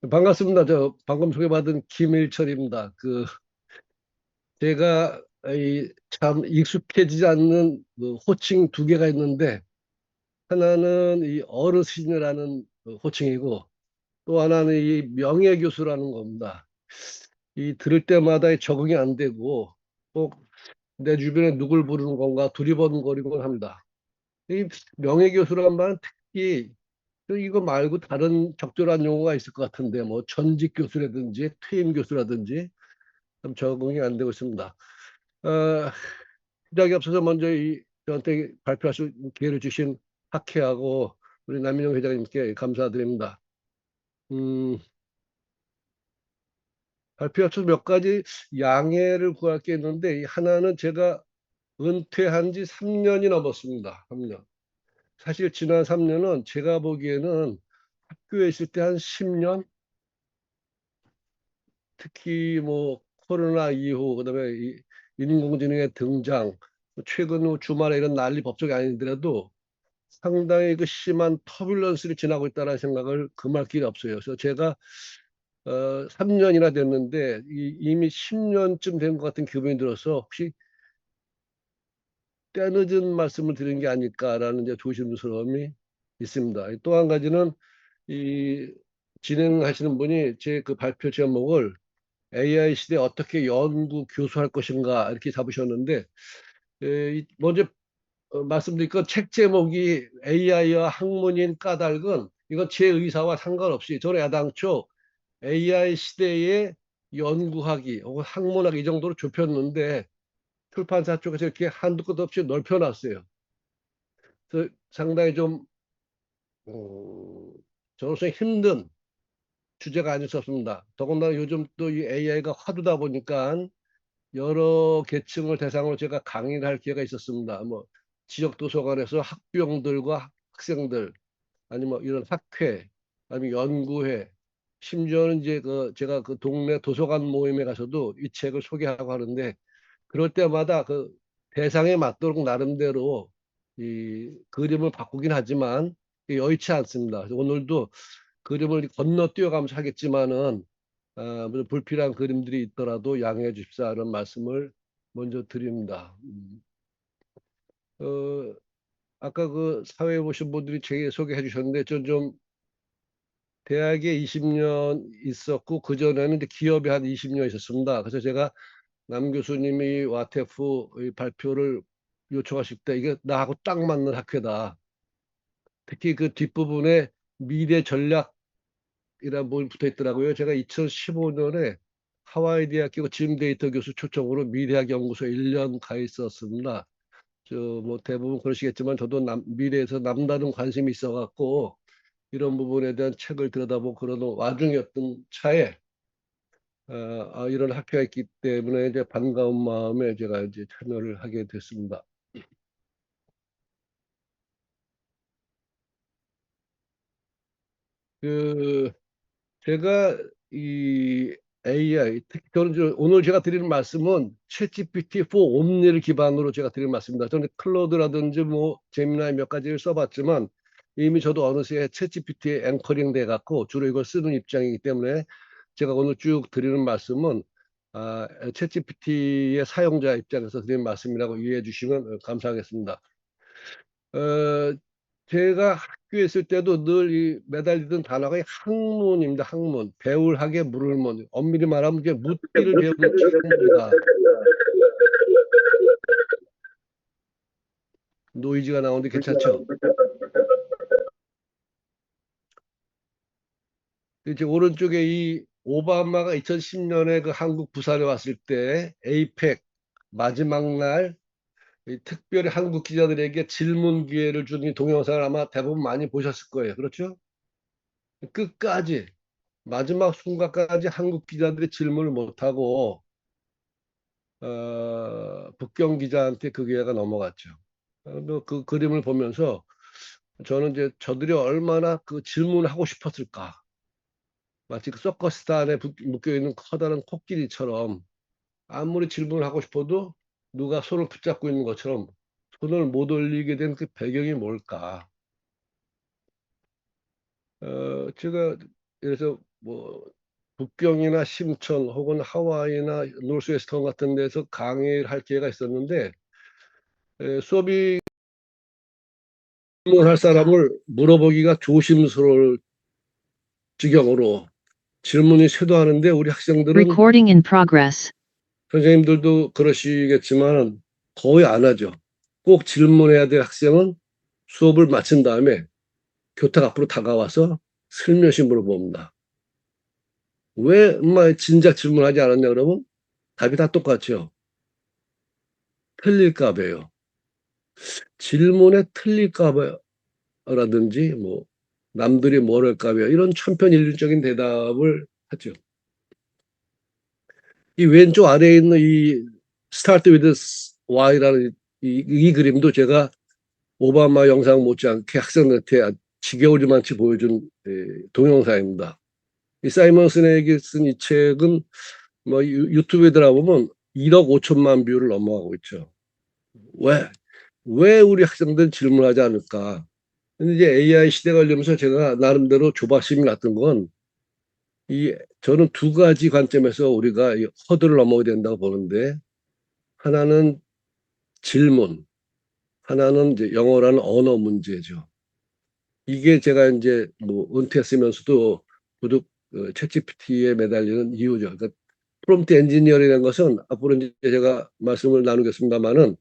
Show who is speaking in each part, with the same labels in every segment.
Speaker 1: 반갑습니다. 저 방금 소개받은 김일철입니다. 제가 참 익숙해지지 않는 호칭 두 개가 있는데 하나는 이 어르신이라는 호칭이고 또 하나는 이 명예교수라는 겁니다. 이 들을 때마다 적응이 안 되고 꼭 내 주변에 누굴 부르는 건가 두리번거리곤 합니다. 이 명예교수란 말은 특히 이거 말고 다른 적절한 용어가 있을 것 같은데 뭐 전직 교수라든지 퇴임 교수라든지 좀 적응이 안 되고 있습니다. 어, 시작이 없어서 먼저 저한테 발표하실 기회를 주신 학회하고 우리 남인영 회장님께 감사드립니다. 음, 발표하셔서 몇 가지 양해를 구할 게 있는데 이 하나는 제가 은퇴한 지 3년이 넘었습니다. 3년. 사실 지난 3년은 제가 보기에는 학교에 있을 때 한 10년, 특히 뭐 코로나 이후 그다음에 인공지능의 등장, 최근 주말에 이런 난리 법석이 아니더라도 상당히 그 심한 터뷸런스를 지나고 있다는 생각을 금할 길이 없어요. 그래서 제가 3년이나 됐는데 이미 10년쯤 된 것 같은 기분이 들어서 혹시 때늦은 말씀을 드린 게 아닐까라는 이제 조심스러움이 있습니다. 또 한 가지는 이 진행하시는 분이 제 그 발표 제목을 AI 시대에 어떻게 연구 교수할 것인가 이렇게 잡으셨는데 먼저 말씀드릴 건 책 제목이 AI와 학문인 까닭은 이건 제 의사와 상관없이 저는 야당초 AI 시대에 연구하기 혹은 학문하기 이 정도로 좁혔는데 출판사 쪽에서 이렇게 한두 끝 없이 넓혀놨어요. 그래서 상당히 좀 저로서 힘든 주제가 아닐 수 없습니다. 더군다나 요즘 또 이 AI가 화두다 보니까 여러 계층을 대상으로 제가 강의를 할 기회가 있었습니다. 뭐 지역 도서관에서 학부형들과 학생들, 아니면 뭐 이런 학회, 아니면 연구회, 심지어는 이제 제가 그 동네 도서관 모임에 가서도 이 책을 소개하고 하는데 그럴 때마다 그 대상에 맞도록 나름대로 이 그림을 바꾸긴 하지만 여의치 않습니다. 그래서 오늘도 그림을 건너뛰어가면서 하겠지만은 물론 불필요한 그림들이 있더라도 양해해 주십사 하는 말씀을 먼저 드립니다. 어, 아까 그 사회에 보신 분들이 제 소개해 주셨는데 전좀 대학에 20년 있었고 그전에는 이제 기업에 한 20년 있었습니다. 그래서 제가 남 교수님이 와테프 이 발표를 요청하실 때 이게 나하고 딱 맞는 학회다. 특히 그 뒷부분에 미래 전략이라는 부분이 붙어 있더라고요. 제가 2015년에 하와이 대학교 짐 데이터 교수 초청으로 미래학 연구소에 1년 가 있었습니다. 저 뭐 대부분 그러시겠지만 저도 미래에서 남다른 관심이 있어갖고 이런 부분에 대한 책을 들여다보고 그러는 와중이었던 차에 이런 학회가 있기 때문에 이제 반가운 마음에 제가 이제 참여를 하게 됐습니다. 그 제가 이 AI, 특히 저는 오늘 제가 드리는 말씀은 챗GPT-4 옴니를 기반으로 제가 드리는 말씀입니다. 저는 클로드라든지 뭐 제미나이 몇 가지를 써봤지만 이미 저도 어느새 챗GPT에 앵커링 돼 갖고 주로 이걸 쓰는 입장이기 때문에 제가 오늘 쭉 드리는 말씀은 챗GPT의 사용자 입장에서 드리는 말씀이라고 이해해 주시면 감사하겠습니다. 어, 제가 학교에 있을 때도 늘 매달리던 단어가 이 학문입니다. 학문. 배울 학에 물을 못. 엄밀히 말하면 이제 묻기를 배우는 것이 학문이다. 노이즈가 나오는데 괜찮죠? 이제 오른쪽에 이 오바마가 2010년에 그 한국 부산에 왔을 때 에이펙 마지막 날 특별히 한국 기자들에게 질문 기회를 준 이 동영상을 아마 대부분 많이 보셨을 거예요. 그렇죠? 끝까지 마지막 순간까지 한국 기자들이 질문을 못하고 북경 기자한테 그 기회가 넘어갔죠. 그 그림을 보면서 저는 이제 저들이 얼마나 그 질문을 하고 싶었을까. 마치 그 서커스단에 묶여 있는 커다란 코끼리처럼 아무리 질문을 하고 싶어도 누가 손을 붙잡고 있는 것처럼 손을 못 올리게 된 그 배경이 뭘까. 제가 그래서 뭐 북경이나 심천 혹은 하와이나 노스웨스턴 같은 데서 강의를 할 기회가 있었는데 수업이 질문할 사람을 물어보기가 조심스러울 지경으로 질문이 쇄도하는데 우리 학생들은
Speaker 2: Recording in progress.
Speaker 1: 선생님들도 그러시겠지만 거의 안 하죠. 꼭 질문해야 될 학생은 수업을 마친 다음에 교탁 앞으로 다가와서 슬며시 물어봅니다. 왜 엄마 진작 질문하지 않았냐 그러면 답이 다 똑같죠. 틀릴까 봐요. 질문에 틀릴까 봐라든지 뭐 남들이 뭐랄까 봐 이런 천편일률적인 대답을 하죠. 이 왼쪽 아래에 있는 이 Start with Why라는 이 그림도 제가 오바마 영상 못지않게 학생들한테 지겨울만치 보여준 동영상입니다. 이 사이먼 스낵이 쓴 이 책은 뭐 유튜브에 들어보면 1억 5천만 뷰를 넘어가고 있죠. 왜 우리 학생들 질문하지 않을까? 근데 이제 AI 시대가 오면서 제가 나름대로 조바심이 났던 건 저는 두 가지 관점에서 우리가 이 허들을 넘어야 된다고 보는데 하나는 질문, 하나는 이제 영어라는 언어 문제죠. 이게 제가 이제 뭐 은퇴했으면서도 계속 챗GPT에 매달리는 이유죠. 그러니까 프롬프트 엔지니어링이라는 것은 앞으로 이제 제가 말씀을 나누겠습니다만은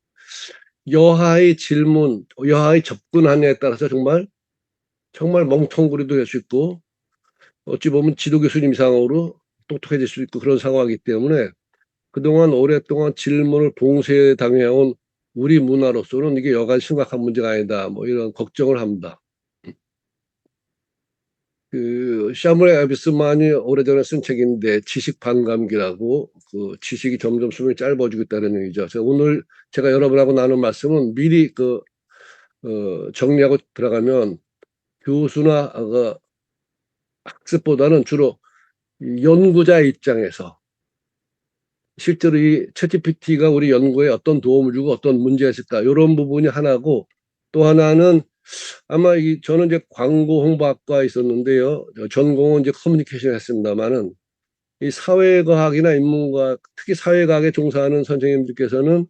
Speaker 1: 여하의 질문, 여하의 접근하냐에 따라서 정말 멍텅구리도 될 수 있고 어찌 보면 지도 교수님 이상으로 똑똑해질 수 있고 그런 상황이기 때문에 그동안 오랫동안 질문을 봉쇄당해온 우리 문화로서는 이게 여간 심각한 문제가 아니다. 뭐 이런 걱정을 합니다. 그 샤무엘 에비스만이 오래전에 쓴 책인데 지식 반감기라고 그 지식이 점점 수명이 짧아지고 있다는 얘기죠. 그래서 오늘 제가 여러분하고 나눈 말씀은 미리 정리하고 들어가면 교수나 학습보다는 주로 연구자 입장에서 실제로 이 챗GPT가 우리 연구에 어떤 도움을 주고 어떤 문제가 있을까 이런 부분이 하나고 또 하나는 아마 저는 이제 광고 홍보학과에 있었는데요. 전공은 이제 커뮤니케이션 했습니다만은 이 사회과학이나 인문과학, 특히 사회과학에 종사하는 선생님들께서는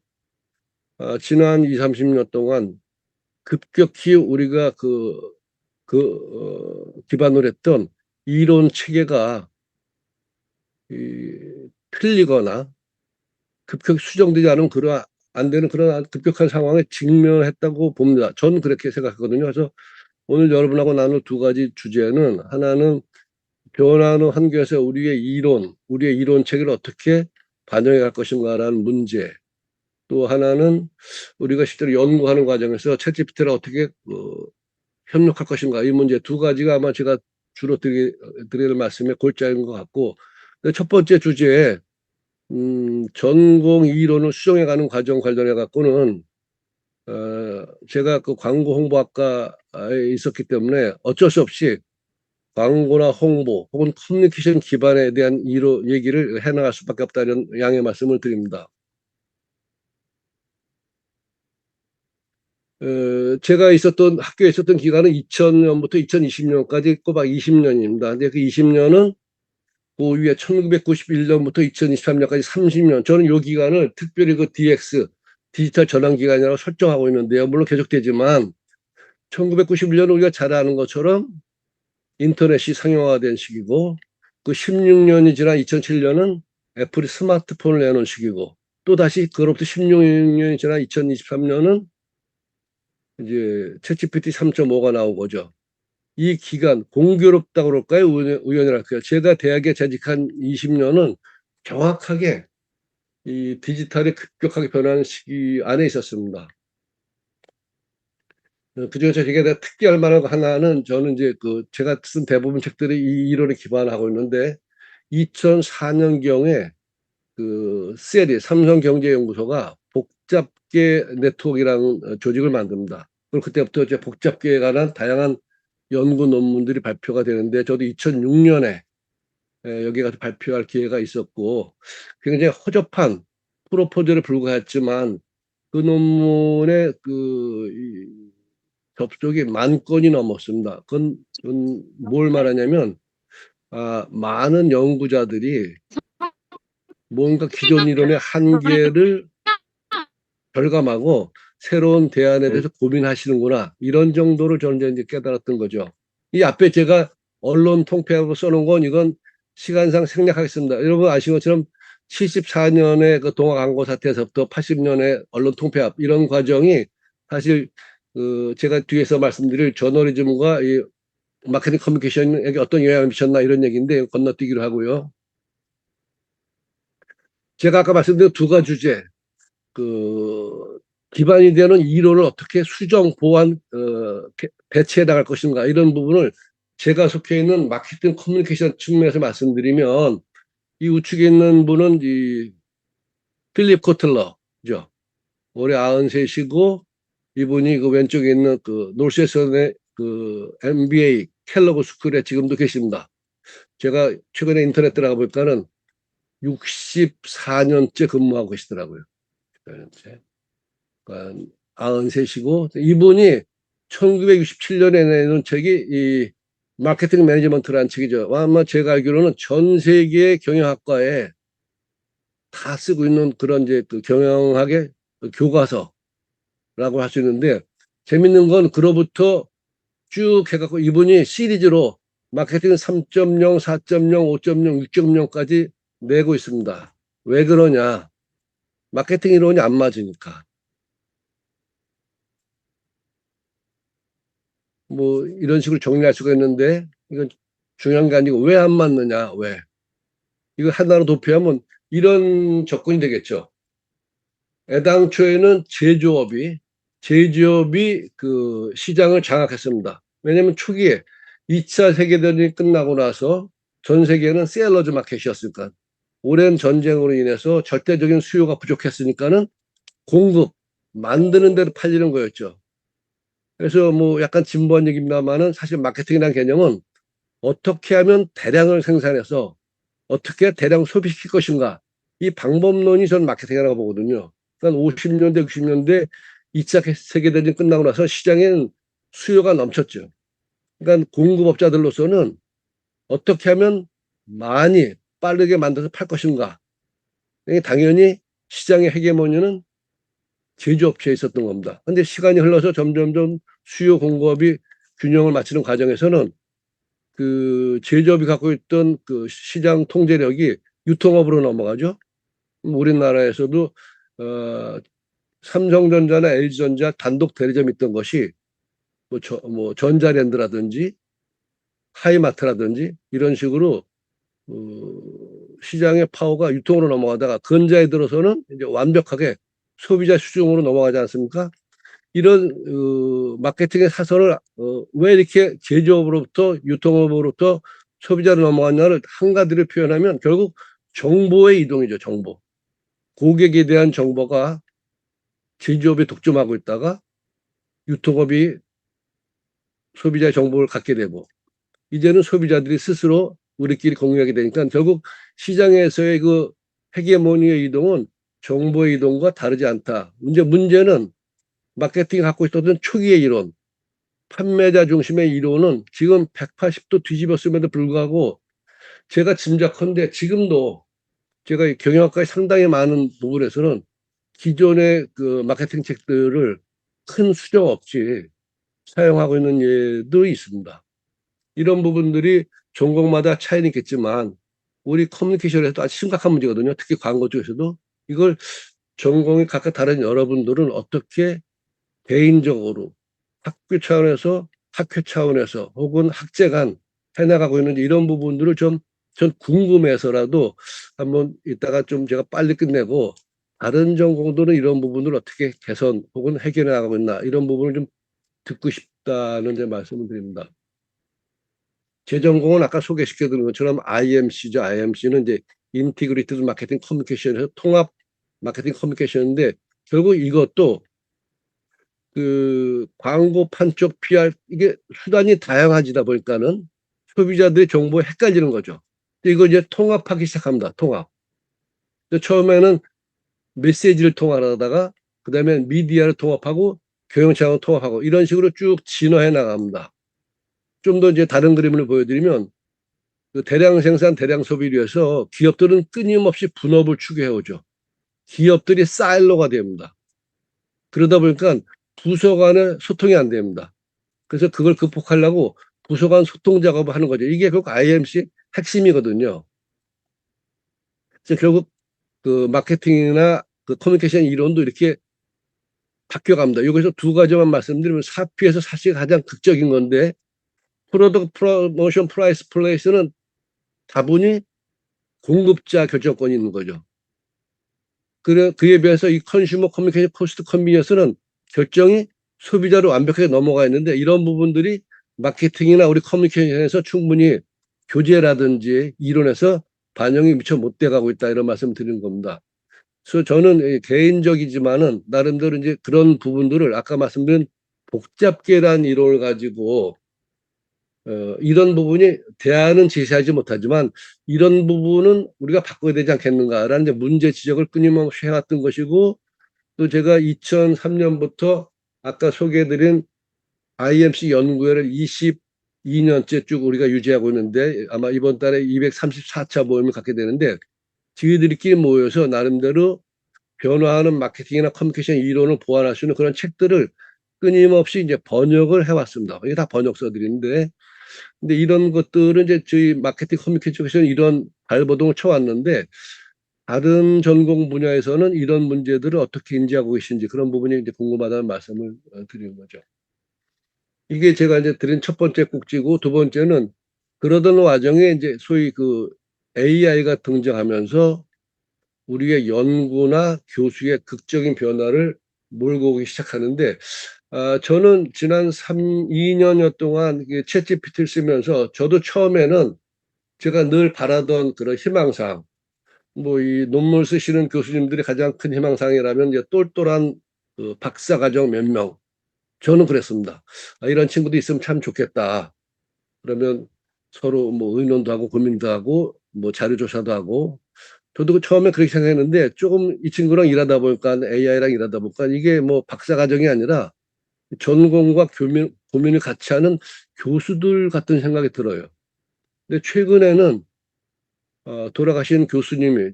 Speaker 1: 지난 2, 30년 동안 급격히 우리가 기반으로 했던 이론 체계가 틀리거나 급격히 수정되지 않은 안 되는 그런 급격한 상황에 직면했다고 봅니다. 저는 그렇게 생각하거든요. 그래서 오늘 여러분하고 나눌 두 가지 주제는 하나는 변화하는 환경에서 우리의 이론 체계를 어떻게 반영해 갈 것인가라는 문제. 또 하나는 우리가 실제로 연구하는 과정에서 챗GPT를 어떻게 협력할 것인가 이 문제 두 가지가 아마 제가 주로 드릴 말씀의 골자인 것 같고 첫 번째 주제에 전공 이론을 수정해가는 과정 관련해 갖고는 제가 그 광고 홍보학과에 있었기 때문에 어쩔 수 없이 광고나 홍보 혹은 커뮤니케이션 기반에 대한 얘기를 해나갈 수밖에 없다는 양해 말씀을 드립니다. 제가 학교에 있었던 기간은 2000년부터 2020년까지 꼬박 20년입니다. 근데 그 20년은 그 위에 1991년부터 2023년까지 30년. 저는 이 기간을 특별히 그 DX, 디지털 전환 기간이라고 설정하고 있는데요. 물론 계속되지만 1991년은 우리가 잘 아는 것처럼 인터넷이 상용화된 시기고 그 16년이 지난 2007년은 애플이 스마트폰을 내놓은 시기고 또다시 그로부터 16년이 지난 2023년은 이제 챗GPT 3.5가 나온 거죠. 이 기간 공교롭다고 그럴까요? 우연이랄까요? 제가 대학에 재직한 20년은 정확하게 이 디지털이 급격하게 변하는 시기 안에 있었습니다. 그중에서 되게 특기할 만한 거 하나는 저는 이제 제가 쓴 대부분 책들이 이 이론에 기반하고 있는데 2004년경에 셀이 삼성경제연구소가 복잡계 네트워크라는 조직을 만듭니다. 그리고 그때부터 이제 복잡계에 관한 다양한 연구 논문들이 발표가 되는데 저도 2006년에 여기 가서 발표할 기회가 있었고 굉장히 허접한 프로포즈를 불과했지만 그 논문의 접속이 10,000건이 넘었습니다. 그건 뭘 말하냐면 많은 연구자들이 뭔가 기존 이론의 한계를 절감하고 새로운 대안에 대해서 고민하시는구나. 이런 정도를 저는 이제 깨달았던 거죠. 이 앞에 제가 언론 통폐합으로 써놓은 건 이건 시간상 생략하겠습니다. 여러분 아시는 것처럼 74년에 그 동아 광고 사태에서부터 80년에 언론 통폐합 이런 과정이 사실 제가 뒤에서 말씀드릴 저널리즘과 이 마케팅 커뮤니케이션에게 어떤 영향을 미쳤나 이런 얘기인데 건너뛰기로 하고요. 제가 아까 말씀드린 두 가지 주제, 그 기반이 되는 이론을 어떻게 수정, 보완, 배치해 나갈 것인가 이런 부분을 제가 속해 있는 마케팅 커뮤니케이션 측면에서 말씀드리면 이 우측에 있는 분은 이 필립 코틀러죠. 올해 93이시고 이분이 그 왼쪽에 있는 그 노스웨스턴의 그 MBA 켈러그 스쿨에 지금도 계십니다. 제가 최근에 인터넷 들어가 보니까는 64년째 근무하고 계시더라고요. 93이시고 이분이 1967년에 내는 책이 이 마케팅 매니지먼트라는 책이죠. 아마 제가 알기로는 전 세계 경영학과에 다 쓰고 있는 그런 이제 그 경영학의 그 교과서라고 할 수 있는데 재밌는 건 그로부터 쭉 해갖고 이분이 시리즈로 마케팅 3.0, 4.0, 5.0, 6.0까지 내고 있습니다. 왜 그러냐? 마케팅 이론이 안 맞으니까. 뭐 이런 식으로 정리할 수가 있는데 이건 중요한 게 아니고 왜 안 맞느냐? 왜? 이거 하나로 도표하면 이런 접근이 되겠죠. 애당초에는 제조업이 그 시장을 장악했습니다. 왜냐하면 초기에 2차 세계대전이 끝나고 나서 전 세계는 셀러즈 마켓이었으니까 오랜 전쟁으로 인해서 절대적인 수요가 부족했으니까는 공급 만드는 대로 팔리는 거였죠. 그래서 뭐 약간 진부한 얘기입니다만은 사실 마케팅이라는 개념은 어떻게 하면 대량을 생산해서 어떻게 대량 소비시킬 것인가 이 방법론이 저는 마케팅이라고 보거든요. 그러니까 50년대, 60년대 2차 세계대전 끝나고 나서 시장에는 수요가 넘쳤죠. 그러니까 공급업자들로서는 어떻게 하면 많이 빠르게 만들어서 팔 것인가. 당연히 시장의 헤게모니는 제조업체에 있었던 겁니다. 근데 시간이 흘러서 점점점 수요 공급이 균형을 맞추는 과정에서는 그 제조업이 갖고 있던 그 시장 통제력이 유통업으로 넘어가죠. 우리나라에서도 어, 삼성전자나 LG전자 단독 대리점이 있던 것이 뭐 전자랜드라든지 하이마트라든지 이런 식으로 시장의 파워가 유통으로 넘어가다가 근자에 들어서는 이제 완벽하게 소비자 수중으로 넘어가지 않습니까? 이런 마케팅의 사선을 왜 이렇게 제조업으로부터 유통업으로부터 소비자로 넘어갔냐를 한 가지를 표현하면 결국 정보의 이동이죠. 정보. 고객에 대한 정보가 제조업이 독점하고 있다가 유통업이 소비자의 정보를 갖게 되고 이제는 소비자들이 스스로 우리끼리 공유하게 되니까 결국 시장에서의 그 헤게모니의 이동은 정보의 이동과 다르지 않다. 문제는 마케팅이 갖고 있었던 초기의 이론, 판매자 중심의 이론은 지금 180도 뒤집었음에도 불구하고 제가 짐작컨대 지금도 제가 경영학과에 상당히 많은 부분에서는 기존의 그 마케팅 책들을 큰 수정 없이 사용하고 있는 예도 있습니다. 이런 부분들이 전공마다 차이는 있겠지만 우리 커뮤니케이션에서도 아주 심각한 문제거든요. 특히 광고 쪽에서도 이걸 전공이 각각 다른 여러분들은 어떻게 개인적으로 학교 차원에서 학회 차원에서 혹은 학제 간 해나가고 있는지 이런 부분들을 좀 전 궁금해서라도 한번 이따가 좀 제가 빨리 끝내고 다른 전공들은 이런 부분을 어떻게 개선 혹은 해결해 나가고 있나 이런 부분을 좀 듣고 싶다는 제 말씀을 드립니다. 제 전공은 아까 소개시켜 드린 것처럼 IMC죠. IMC는 이제 인티그리티드 마케팅 커뮤니케이션에서 통합 마케팅 커뮤니케이션인데 결국 이것도 그 광고판 쪽 PR 이게 수단이 다양해지다 보니까는 소비자들의 정보에 헷갈리는 거죠. 이거 이제 통합하기 시작합니다. 통합. 처음에는 메시지를 통합하다가 그다음에 미디어를 통합하고 경영창을 통합하고 이런 식으로 쭉 진화해 나갑니다. 좀 더 이제 다른 그림을 보여드리면 그 대량 생산, 대량 소비를 위해서 기업들은 끊임없이 분업을 추구해오죠. 기업들이 사일로가 됩니다. 그러다 보니까 부서 간의 소통이 안 됩니다. 그래서 그걸 극복하려고 부서 간 소통 작업을 하는 거죠. 이게 결국 IMC 핵심이거든요. 그래서 결국 그 마케팅이나 그 커뮤니케이션 이론도 이렇게 바뀌어갑니다. 여기서 두 가지만 말씀드리면 사피에서 사실 가장 극적인 건데 프로덕트 프로모션 프라이스 플레이스는 다분히 공급자 결정권이 있는 거죠. 그에 비해서 이 컨슈머 커뮤니케이션 코스트 컨비니언스는 결정이 소비자로 완벽하게 넘어가 있는데 이런 부분들이 마케팅이나 우리 커뮤니케이션에서 충분히 교재라든지 이론에서 반영이 미처 못 돼가고 있다 이런 말씀 드리는 겁니다. 그래서 저는 개인적이지만은 나름대로 이제 그런 부분들을 아까 말씀드린 복잡계란 이론을 가지고 이런 부분이 대안은 제시하지 못하지만 이런 부분은 우리가 바꿔야 되지 않겠는가라는 이제 문제 지적을 끊임없이 해왔던 것이고 또 제가 2003년부터 아까 소개해드린 IMC 연구회를 22년째 쭉 우리가 유지하고 있는데 아마 이번 달에 234차 모임을 갖게 되는데 저희들끼리 모여서 나름대로 변화하는 마케팅이나 커뮤니케이션 이론을 보완할 수 있는 그런 책들을 끊임없이 이제 번역을 해왔습니다. 이게 다 번역서들인데 근데 이런 것들은 이제 저희 마케팅 커뮤니케이션에서는 이런 발버둥을 쳐왔는데 다른 전공 분야에서는 이런 문제들을 어떻게 인지하고 계신지 그런 부분이 이제 궁금하다는 말씀을 드리는 거죠. 이게 제가 이제 드린 첫 번째 꼭지고 두 번째는 그러던 와중에 이제 소위 그 AI가 등장하면서 우리의 연구나 교수의 극적인 변화를 몰고 오기 시작하는데 저는 지난 2년여 동안 챗 GPT를 쓰면서 저도 처음에는 제가 늘 바라던 그런 희망사항 뭐 이 논문 쓰시는 교수님들이 가장 큰 희망사항이라면 이제 똘똘한 그 박사과정 몇 명 저는 그랬습니다. 이런 친구도 있으면 참 좋겠다. 그러면 서로 뭐 의논도 하고 고민도 하고 뭐 자료 조사도 하고 저도 처음에 그렇게 생각했는데 조금 이 친구랑 일하다 보니까 AI랑 일하다 보니까 이게 뭐 박사과정이 아니라 전공과 고민을 같이 하는 교수들 같은 생각이 들어요. 근데 최근에는 돌아가신 교수님이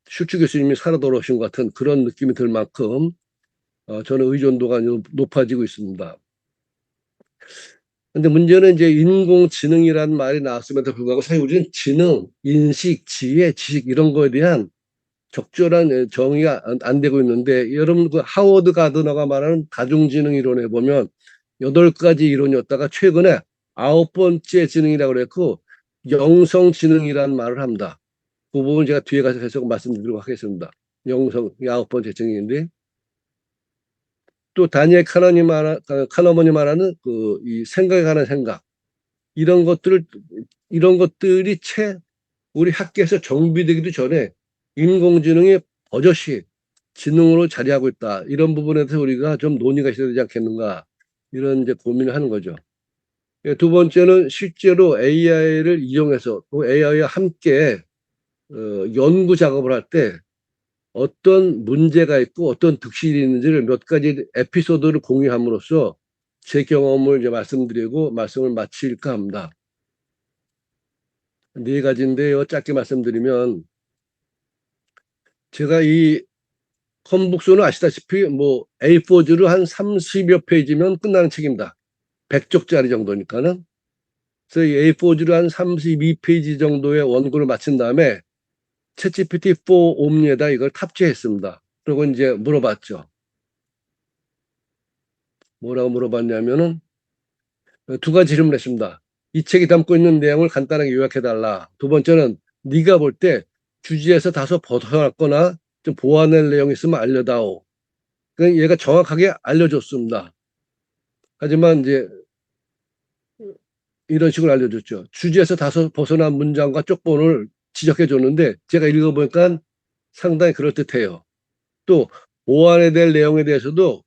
Speaker 1: 슈츠 교수님이 살아 돌아오신 것 같은 그런 느낌이 들 만큼 저는 의존도가 높아지고 있습니다. 근데 문제는 이제 인공지능이라는 말이 나왔음에도 불구하고 사실 우리는 지능, 인식, 지혜, 지식 이런 거에 대한 적절한 정의가 안 되고 있는데 여러분 그 하워드 가드너가 말하는 다중지능 이론에 보면 8가지 이론이었다가 최근에 9번째 지능이라고 그랬고 영성지능이라는 말을 합니다. 그 부분 제가 뒤에 가서 계속 말씀드리도록 하겠습니다. 영성 9번째 지능인데 또 다니엘 카너먼이 말하는 그 이 생각에 관한 생각 이런 것들이 채 우리 학계에서 정비되기도 전에 인공지능이 버젓이 지능으로 자리하고 있다. 이런 부분에 대해서 우리가 좀 논의가 있어야 되지 않겠는가. 이런 이제 고민을 하는 거죠. 두 번째는 실제로 AI를 이용해서 또 AI와 함께 연구 작업을 할 때 어떤 문제가 있고 어떤 득실이 있는지를 몇 가지 에피소드를 공유함으로써 제 경험을 이제 말씀드리고 말씀을 마칠까 합니다. 네 가지인데요. 짧게 말씀드리면 제가 이 컴북스는 아시다시피 뭐 A4지로 한 30여 페이지면 끝나는 책입니다. 100쪽짜리 정도니까는. 그래서 이 A4지로 한 32페이지 정도의 원고를 마친 다음에 챗GPT-4 옴니에다 이걸 탑재했습니다. 그리고 이제 물어봤죠. 뭐라고 물어봤냐면은 두 가지 질문을 했습니다. 이 책이 담고 있는 내용을 간단하게 요약해달라. 두 번째는 네가 볼 때 주제에서 다소 벗어났거나 좀 보완할 내용이 있으면 알려다오. 그러니까 얘가 정확하게 알려줬습니다. 하지만 이제 이런 식으로 알려줬죠. 주제에서 다소 벗어난 문장과 쪽본을 지적해 줬는데 제가 읽어보니까 상당히 그럴듯해요. 또 보완해야 될 내용에 대해서도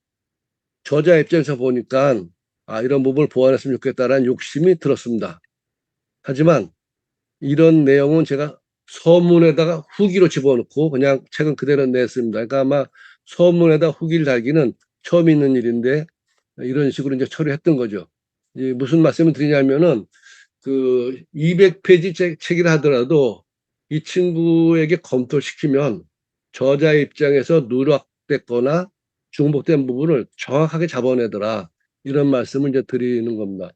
Speaker 1: 저자 입장에서 보니까 이런 부분을 보완했으면 좋겠다라는 욕심이 들었습니다. 하지만 이런 내용은 제가 서문에다가 후기로 집어넣고 그냥 책은 그대로 냈습니다. 그러니까 아마 서문에다 후기를 달기는 처음 있는 일인데 이런 식으로 이제 처리했던 거죠. 무슨 말씀을 드리냐면은 그 200페이지 책이라 하더라도 이 친구에게 검토를 시키면 저자 입장에서 누락됐거나 중복된 부분을 정확하게 잡아내더라. 이런 말씀을 이제 드리는 겁니다.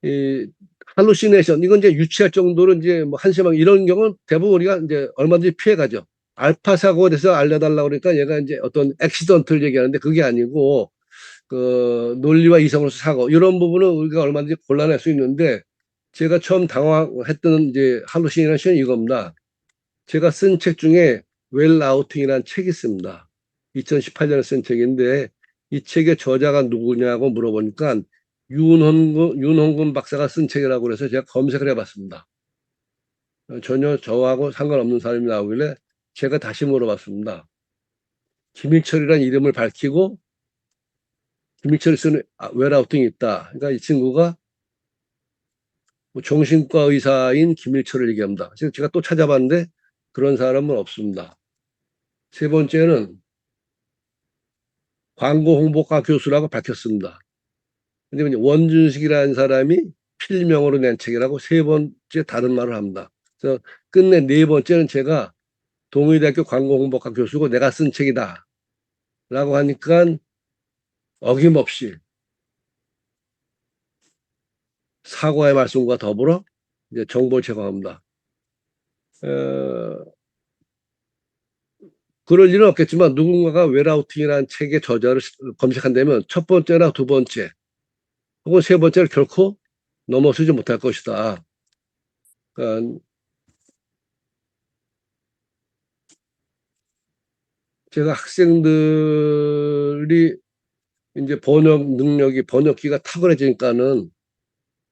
Speaker 1: 이 할루시네이션 이건 이제 유치할 정도로 이제 뭐 한심한 이런 경우는 대부분 우리가 이제 얼마든지 피해가죠. 알파 사고에 대해서 알려달라고 그러니까 얘가 이제 어떤 액시던트를 얘기하는데 그게 아니고 그 논리와 이성으로서 사고 이런 부분은 우리가 얼마든지 곤란할 수 있는데 제가 처음 당황했던 이제 할루시네이션이 이겁니다. 제가 쓴 책 중에 웰 아우팅이라는 책이 있습니다. 2018년에 쓴 책인데 이 책의 저자가 누구냐고 물어보니까 윤홍근 박사가 쓴 책이라고 그래서 제가 검색을 해봤습니다. 전혀 저하고 상관없는 사람이 나오길래 제가 다시 물어봤습니다. 김일철이라는 이름을 밝히고 김일철이 쓰는 웰아우팅이 있다. 그러니까 이 친구가 뭐 정신과 의사인 김일철을 얘기합니다. 그래서 제가 또 찾아봤는데 그런 사람은 없습니다. 세 번째는 광고 홍보과 교수라고 밝혔습니다. 근데 원준식이라는 사람이 필명으로 낸 책이라고 세 번째 다른 말을 합니다. 그래서 끝내 네 번째는 제가 동의대학교 광고 홍보과 교수고 내가 쓴 책이다. 라고 하니까 어김없이 사과의 말씀과 더불어 이제 정보를 제공합니다. 그럴 일은 없겠지만 누군가가 웰아우팅이라는 책의 저자를 검색한다면 첫 번째나 두 번째 혹은 세 번째를 결코 넘어서지 못할 것이다. 그러니까 제가 학생들이 이제 번역기가 탁월해지니까는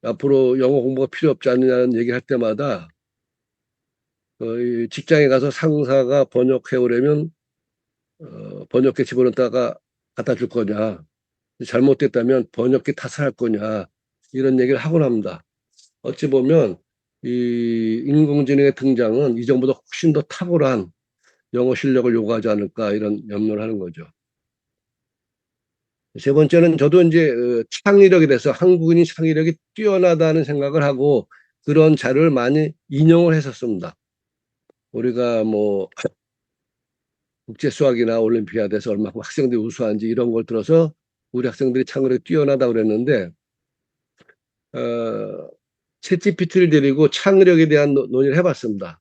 Speaker 1: 앞으로 영어 공부가 필요 없지 않느냐는 얘기를 할 때마다 직장에 가서 상사가 번역해 오려면 번역기 집어넣다가 갖다 줄 거냐, 잘못됐다면 번역기 탓을 할 거냐 이런 얘기를 하곤 합니다. 어찌 보면 이 인공지능의 등장은 이전보다 훨씬 더 탁월한 영어 실력을 요구하지 않을까 이런 염려를 하는 거죠. 세 번째는 저도 이제 창의력에 대해서 한국인이 창의력이 뛰어나다는 생각을 하고 그런 자료를 많이 인용을 했었습니다. 우리가 뭐 국제 수학이나 올림피아드에서 얼마큼 학생들이 우수한지 이런 걸 들어서 우리 학생들이 창의력이 뛰어나다고 그랬는데 챗GPT를 데리고 창의력에 대한 논의를 해봤습니다.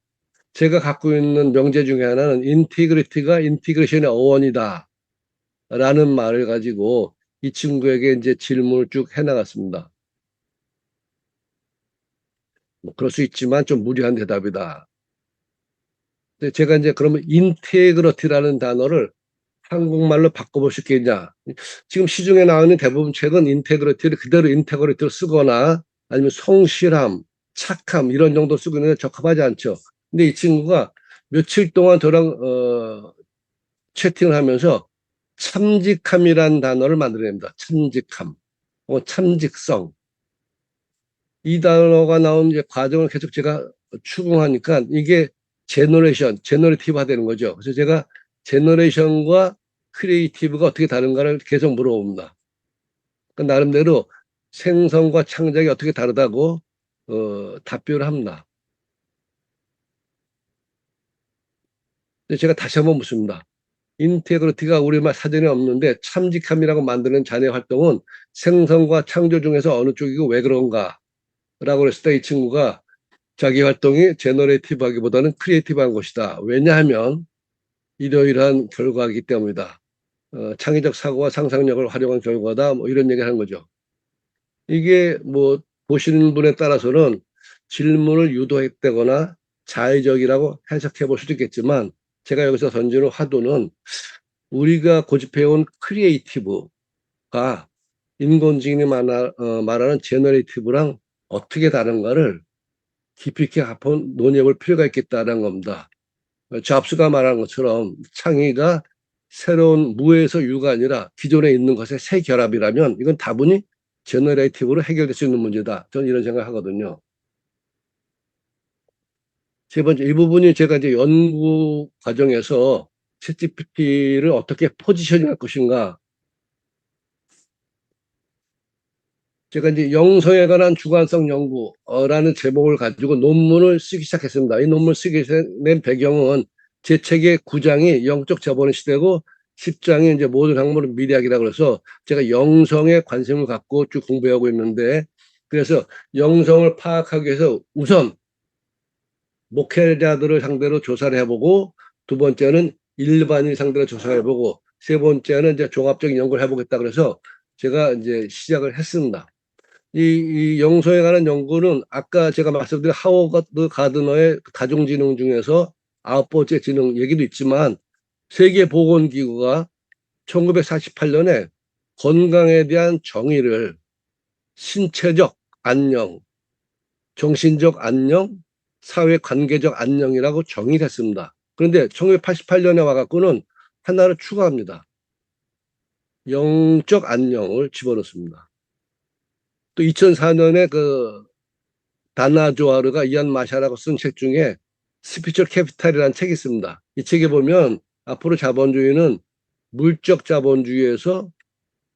Speaker 1: 제가 갖고 있는 명제 중에 하나는 인티그리티가 인티그레이션의 어원이다 라는 말을 가지고 이 친구에게 이제 질문을 쭉 해나갔습니다. 뭐 그럴 수 있지만 좀 무리한 대답이다. 근데 제가 이제 그러면 인테그러티라는 단어를 한국말로 바꿔볼 수 있겠냐. 지금 시중에 나오는 대부분 책은 인테그러티를 그대로 인테그러티를 쓰거나 아니면 성실함, 착함 이런 정도 쓰고 있는데 적합하지 않죠. 근데 이 친구가 며칠 동안 저랑 채팅을 하면서 참직함이라는 단어를 만들어냅니다. 참직함, 참직성. 이 단어가 나온 이제 과정을 계속 제가 추궁하니까 이게 제너레이티브화 되는 거죠. 그래서 제가 제너레이션과 크리에이티브가 어떻게 다른가를 계속 물어봅니다. 그러니까 나름대로 생성과 창작이 어떻게 다르다고 답변을 합니다. 제가 다시 한번 묻습니다. 인테그리티가 우리말 사전에 없는데 참직함이라고 만드는 자네 활동은 생성과 창조 중에서 어느 쪽이고 왜 그런가? 라고 그랬을 때 이 친구가 자기 활동이 제너레이티브하기보다는 크리에이티브한 것이다. 왜냐하면 이러이러한 결과이기 때문이다. 창의적 사고와 상상력을 활용한 결과다. 뭐 이런 얘기를 하는 거죠. 이게 뭐 보시는 분에 따라서는 질문을 유도했다거나 자의적이라고 해석해 볼 수도 있겠지만 제가 여기서 던지는 화두는 우리가 고집해온 크리에이티브가 인공지능이 말하는 제너레이티브랑 어떻게 다른가를 깊이 있게 한번 논의해 볼 필요가 있겠다는 겁니다. 잡스가 말한 것처럼 창의가 새로운 무에서 유가 아니라 기존에 있는 것의 새 결합이라면 이건 다분히 제너레이티브로 해결될 수 있는 문제다. 저는 이런 생각하거든요. 세 번째, 이 부분이 제가 이제 연구 과정에서 챗GPT를 어떻게 포지셔닝할 것인가 제가 이제 영성에 관한 주관성 연구라는 제목을 가지고 논문을 쓰기 시작했습니다. 이 논문을 쓰게 된 배경은 제 책의 9장이 영적 자본의 시대고 10장이 이제 모든 학문은 미래학이라고 해서 제가 영성에 관심을 갖고 쭉 공부하고 있는데, 그래서 영성을 파악하기 위해서 우선 목회자들을 상대로 조사를 해보고, 두 번째는 일반인 상대로 조사를 해보고, 세 번째는 이제 종합적인 연구를 해보겠다 그래서 제가 이제 시작을 했습니다. 이 영성에 관한 연구는 아까 제가 말씀드린 하워드 가드너의 다중지능 중에서 9번째 지능 얘기도 있지만, 세계보건기구가 1948년에 건강에 대한 정의를 신체적 안녕, 정신적 안녕, 사회관계적 안녕이라고 정의했습니다. 그런데 1988년에 와갖고는 하나를 추가합니다. 영적 안녕을 집어넣습니다. 또 2004년에 그 다나 조하르가 이안 마샤라고 쓴 책 중에 스피처 캐피탈이라는 책이 있습니다. 이 책에 보면 앞으로 자본주의는 물적 자본주의에서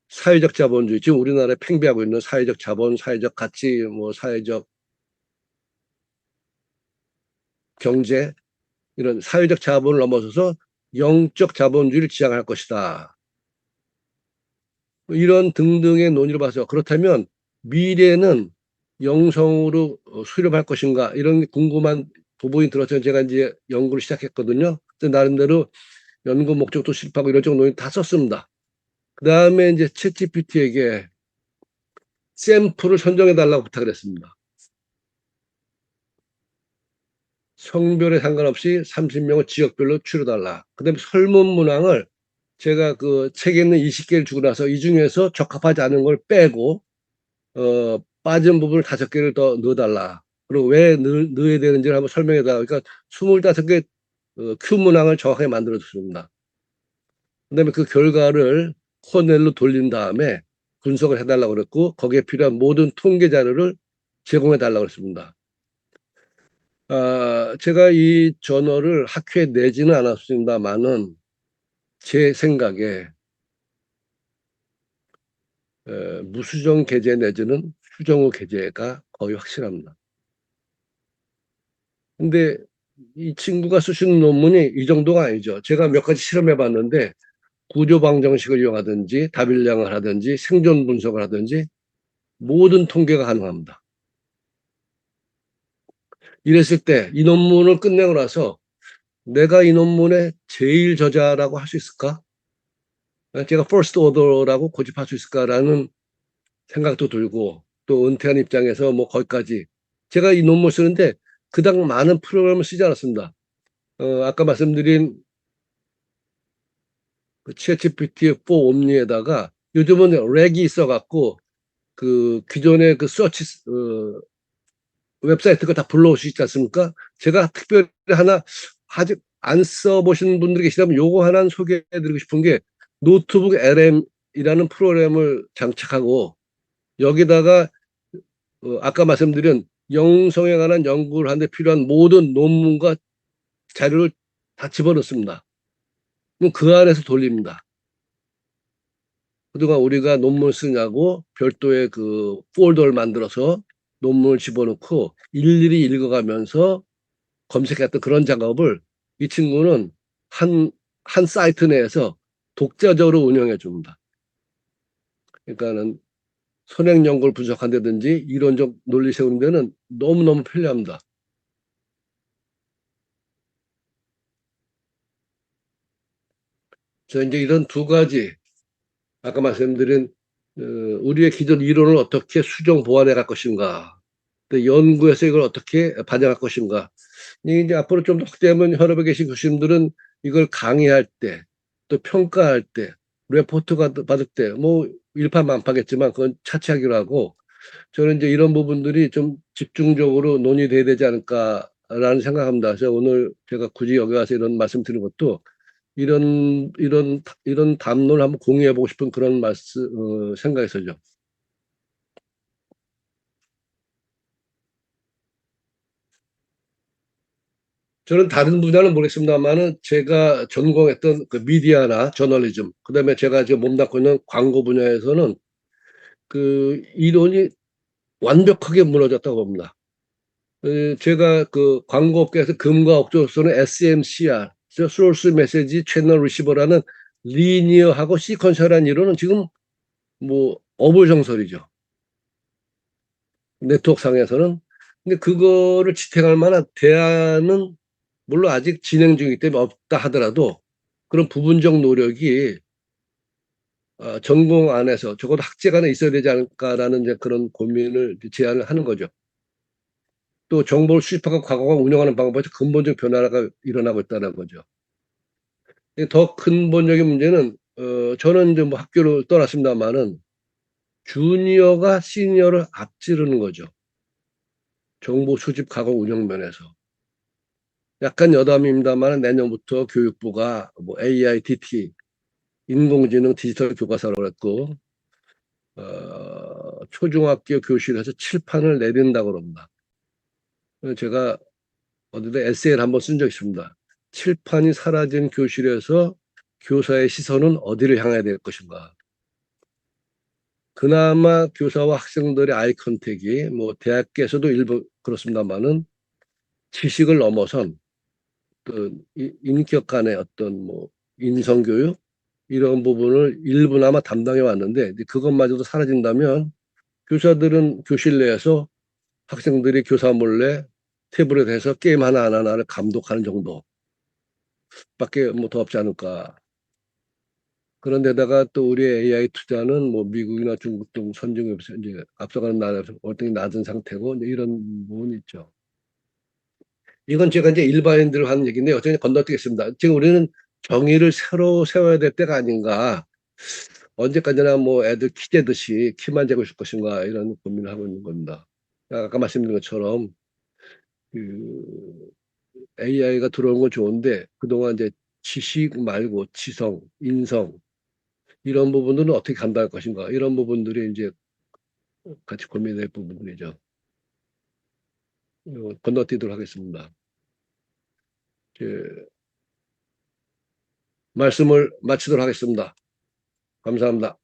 Speaker 1: 사회적 자본주의, 지금 우리나라에 팽배하고 있는 사회적 자본, 사회적 가치, 뭐 사회적 경제, 이런 사회적 자본을 넘어서서 영적 자본주의를 지향할 것이다. 이런 등등의 논의를 봐서, 그렇다면 미래는 영성으로 수렴할 것인가, 이런 궁금한 부분이 들어서 제가 이제 연구를 시작했거든요. 나름대로 연구 목적도 실패하고 이런저런 논의 다 썼습니다. 그 다음에 이제 챗GPT에게 샘플을 선정해 달라고 부탁을 했습니다. 성별에 상관없이 30명을 지역별로 추려달라. 그 다음에 설문 문항을 제가 그 책에 있는 20개를 주고 나서 이 중에서 적합하지 않은 걸 빼고 빠진 부분을 5개를 더 넣어달라. 그리고 왜 넣어야 되는지를 한번 설명해 달라. 그러니까 25개 큐 문항을 정확하게 만들어 줬습니다. 그다음에 그 결과를 코넬로 돌린 다음에 분석을 해달라고 그랬고, 거기에 필요한 모든 통계 자료를 제공해 달라고 그랬습니다. 제가 이 저널을 학회에 내지는 않았습니다만은 제 생각에 무수정 계제 내지는 수정호 계제가 거의 확실합니다. 근데 이 친구가 쓰시는 논문이 이 정도가 아니죠. 제가 몇 가지 실험해 봤는데 구조 방정식을 이용하든지 다빌량을 하든지 생존 분석을 하든지 모든 통계가 가능합니다. 이랬을 때 이 논문을 끝내고 나서 내가 이 논문의 제일 저자라고 할 수 있을까? 제가 퍼스트 오더라고 고집할 수 있을까라는 생각도 들고, 또 은퇴한 입장에서 뭐 거기까지 제가 이 논문 쓰는데 그닥 많은 프로그램을 쓰지 않았습니다. 아까 말씀드린 그 챗GPT 4 옴니에다가 요즘은 렉이 있어갖고 그 기존의 그 서치 웹사이트가 다 불러올 수 있지 않습니까? 제가 특별히 하나 아직 안 써보신 분들이 계시다면 요거 하나 소개해드리고 싶은 게, 노트북 LM이라는 프로그램을 장착하고 여기다가 아까 말씀드린 영성에 관한 연구를 하는데 필요한 모든 논문과 자료를 다 집어넣습니다. 그럼 그 안에서 돌립니다. 그동안 우리가 논문 쓰냐고 별도의 그 폴더를 만들어서 논문을 집어넣고 일일이 읽어가면서 검색했던 그런 작업을 이 친구는 한 사이트 내에서 독자적으로 운영해 줍니다. 그러니까는 선행 연구를 분석한다든지 이론적 논리 세우는 데는 너무너무 편리합니다. 저 이제 이런 두 가지, 아까 말씀드린 우리의 기존 이론을 어떻게 수정 보완해 갈 것인가, 또 연구에서 이걸 어떻게 반영할 것인가. 이제 앞으로 좀 더 확대하면 현업에 계신 교수님들은 이걸 강의할 때, 또 평가할 때, 레포트 받을 때, 뭐 일파만파겠지만 그건 차치하기로 하고, 저는 이제 이런 부분들이 좀 집중적으로 논의돼야 되지 않을까라는 생각합니다. 그래서 오늘 제가 굳이 여기 와서 이런 말씀 드린 것도 이런 담론을 한번 공유해 보고 싶은 그런 생각에서죠. 저는 다른 분야는 모르겠습니다만은 제가 전공했던 그 미디어나 저널리즘, 그다음에 제가 지금 몸담고 있는 광고 분야에서는 그 이론이 완벽하게 무너졌다고 봅니다. 제가 그 광고업계에서 금과 억조로서는 SMCR, 소스 메시지 채널 리시버라는 리니어하고 시퀀셜한 이론은 지금 뭐 어불성설이죠. 네트워크상에서는. 근데 그거를 지탱할 만한 대안은 물론 아직 진행 중이기 때문에 없다 하더라도 그런 부분적 노력이 전공 안에서 적어도 학제 안에 있어야 되지 않을까라는 이제 그런 고민을 제안을 하는 거죠. 또 정보를 수집하고 과거가 운영하는 방법에서 근본적 변화가 일어나고 있다는 거죠. 더 근본적인 문제는 저는 이제 뭐 학교를 떠났습니다만은 주니어가 시니어를 앞지르는 거죠. 정보 수집 과거 운영 면에서. 약간 여담입니다만 내년부터 교육부가 뭐 AITT 인공지능 디지털 교과서라고 했고 초중학교 교실에서 칠판을 내린다고 그럽니다. 제가 어디다 에세이를 한번 쓴 적 있습니다. 칠판이 사라진 교실에서 교사의 시선은 어디를 향해야 될 것인가. 그나마 교사와 학생들의 아이 컨택이 뭐 대학에서도 일부 그렇습니다만은 지식을 넘어선 어떤 인격 간의 어떤 뭐 인성교육 이런 부분을 일부나마 담당해 왔는데 그것마저도 사라진다면 교사들은 교실 내에서 학생들이 교사 몰래 태블릿에서 게임 하나 안 하나를 감독하는 정도밖에 뭐 더 없지 않을까. 그런데다가 또 우리의 AI 투자는 뭐 미국이나 중국 등 선진국에서 이제 앞서가는 나라에서 월등히 낮은 상태고 이제 이런 부분이 있죠. 이건 제가 이제 일반인들 하는 얘기인데 어쨌든 건너뛰겠습니다. 지금 우리는 정의를 새로 세워야 될 때가 아닌가. 언제까지나 뭐 애들 키 재듯이 키만 재고 있을 것인가 이런 고민을 하고 있는 겁니다. 아까 말씀드린 것처럼 그 AI가 들어온 건 좋은데 그동안 이제 지식 말고 지성, 인성 이런 부분들은 어떻게 감당할 것인가 이런 부분들이 이제 같이 고민될 부분들이죠. 건너뛰도록 하겠습니다. 말씀을 마치도록 하겠습니다. 감사합니다.